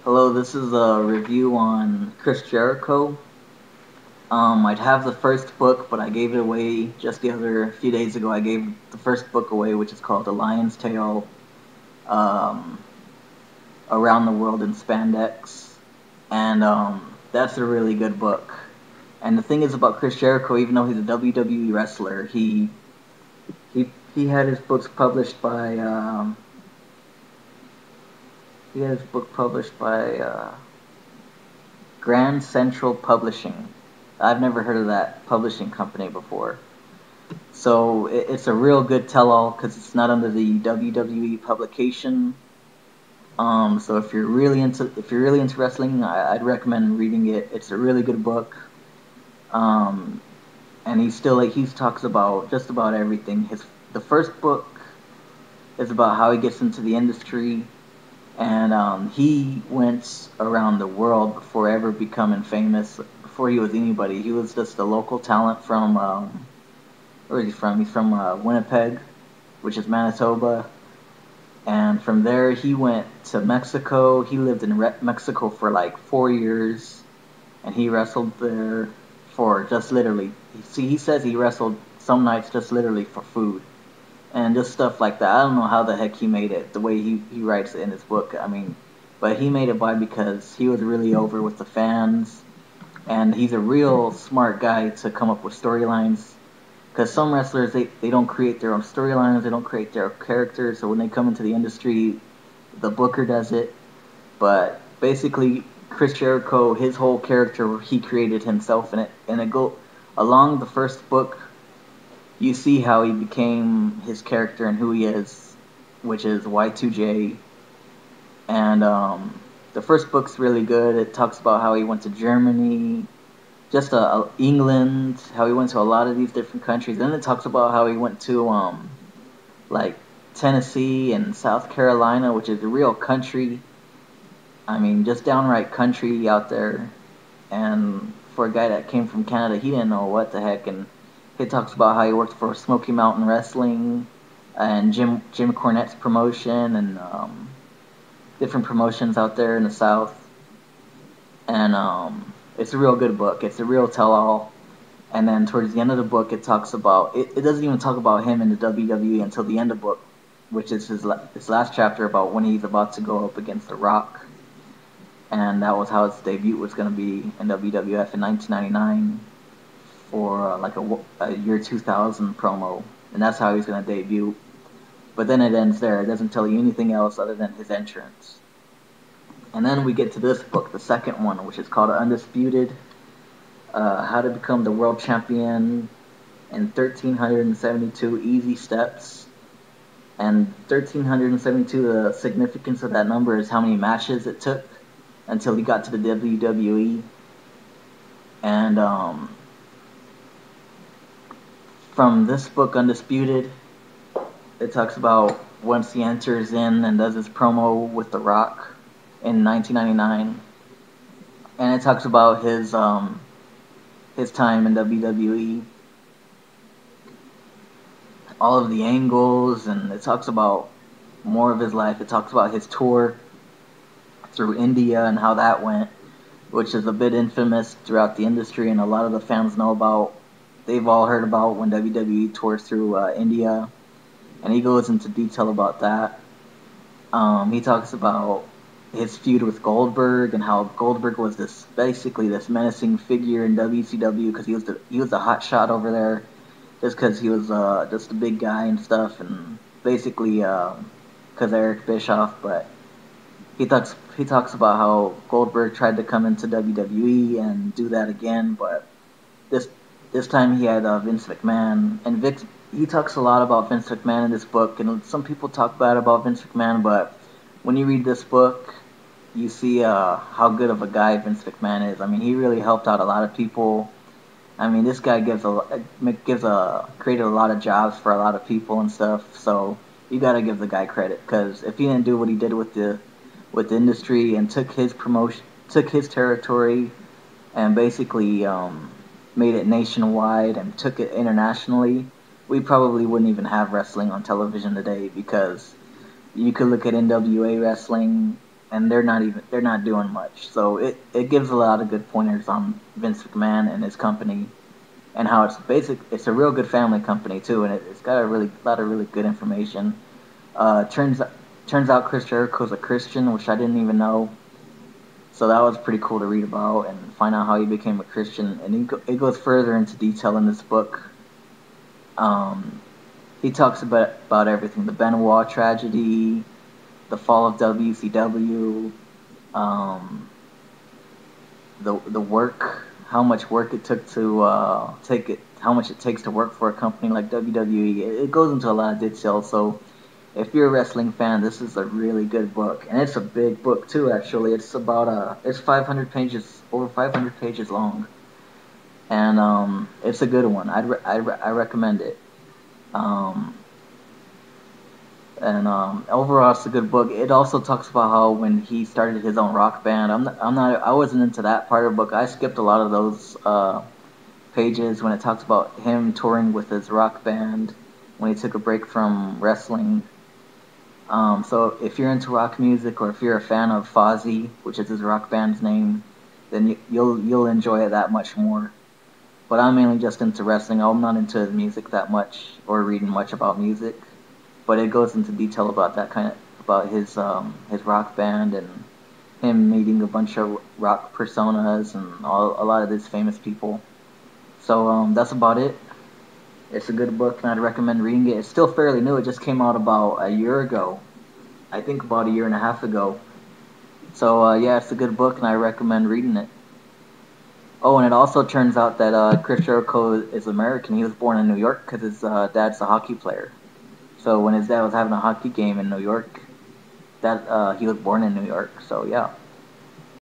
Hello, this is a review on Chris Jericho. I'd have the first book, but I gave it away just the other few days ago. I gave the first book away, which is called The Lion's Tale, um, Around the World in Spandex, and that's a really good book. And the thing is about Chris Jericho, even though he's a WWE wrestler, he had his books published by he had his book published by Grand Central Publishing. I've never heard of that publishing company before. So it's a real good tell-all because it's not under the WWE publication. So if you're really into wrestling, I'd recommend reading it. It's a really good book. Um, and he talks about just about everything. The first book is about how he gets into the industry, and he went around the world before ever becoming famous. Before he was anybody, he was just a local talent from where is he from? He's from Winnipeg, which is Manitoba. And from there, he went to Mexico. He lived in Mexico for like 4 years, and he wrestled there for just literally. See, he says he wrestled some nights just literally for food and just stuff like that. I don't know how the heck he made it the way he writes it in his book. I mean, but he made it by because he was really over with the fans, and he's a real smart guy to come up with storylines. Because some wrestlers they don't create their own storylines, they don't create their characters. So when they come into the industry, the booker does it. But basically, Chris Jericho, his whole character, he created himself in it, and it go along the first book you see how he became his character and who he is, which is Y2J. And the first book's really good. It talks about how he went to Germany, just England, how he went to a lot of these different countries. Then it talks about how he went to like Tennessee and South Carolina, which is a real country. I mean, just downright country out there. And for a guy that came from Canada, he didn't know what the heck. And he talks about how he worked for Smoky Mountain Wrestling and Jim Cornette's promotion and different promotions out there in the South. And it's a real good book. It's a real tell-all. And then towards the end of the book, it talks about it doesn't even talk about him in the WWE until the end of the book, which is his last chapter about when he's about to go up against The Rock. And that was how his debut was going to be in WWF in 1999 for a year 2000 promo, and that's how he's going to debut. But then it ends there. It doesn't tell you anything else other than his entrance. And then we get to this book, the second one, which is called Undisputed, How to Become the World Champion in 1372 Easy Steps. And 1372, the significance of that number is how many matches it took until he got to the WWE. And from this book, Undisputed, it talks about once he enters in and does his promo with The Rock in 1999, and it talks about his time in WWE, all of the angles, and it talks about more of his life. It talks about his tour through India and how that went, which is a bit infamous throughout the industry, and a lot of the fans know about. They've all heard about when WWE tours through India, and he goes into detail about that. He talks about his feud with Goldberg and how Goldberg was basically this menacing figure in WCW because he was the hot shot over there, just because he was just a big guy and stuff, and basically because Eric Bischoff. But he talks about how Goldberg tried to come into WWE and do that again, but this time he had Vince McMahon, and he talks a lot about Vince McMahon in this book, and some people talk bad about Vince McMahon, but when you read this book, you see how good of a guy Vince McMahon is. I mean, he really helped out a lot of people. I mean, this guy created a lot of jobs for a lot of people and stuff. So you gotta give the guy credit, because if he didn't do what he did with the industry and took his territory, and basically made it nationwide and took it internationally, we probably wouldn't even have wrestling on television today, because you could look at NWA wrestling and they're not doing much. So it gives a lot of good pointers on Vince McMahon and his company and how it's a real good family company too, and it's got a really lot of really good information. Turns out Chris Jericho's a Christian, which I didn't even know. So that was pretty cool to read about and find out how he became a Christian. And it goes further into detail in this book. Um, he talks about everything: the Benoit tragedy, the fall of WCW, um, the work, how much work it took to take it, how much it takes to work for a company like WWE. It goes into a lot of detail. So if you're a wrestling fan, this is a really good book, and it's a big book too. Actually, it's 500 pages, over 500 pages long, and it's a good one. I recommend it. Um, and overall, it's a good book. It also talks about how when he started his own rock band. I wasn't into that part of the book. I skipped a lot of those pages when it talks about him touring with his rock band when he took a break from wrestling. So if you're into rock music or if you're a fan of Fozzy, which is his rock band's name, then you'll enjoy it that much more. But I'm mainly just into wrestling. I'm not into his music that much or reading much about music. But it goes into detail about that kind of about his rock band and him meeting a bunch of rock personas and a lot of these famous people. So that's about it. It's a good book, and I'd recommend reading it. It's still fairly new. It just came out about a year ago. I think about a year and a half ago. So yeah, it's a good book, and I recommend reading it. Oh, and it also turns out that Chris Jericho is American. He was born in New York because his dad's a hockey player. So when his dad was having a hockey game in New York, that he was born in New York. So yeah.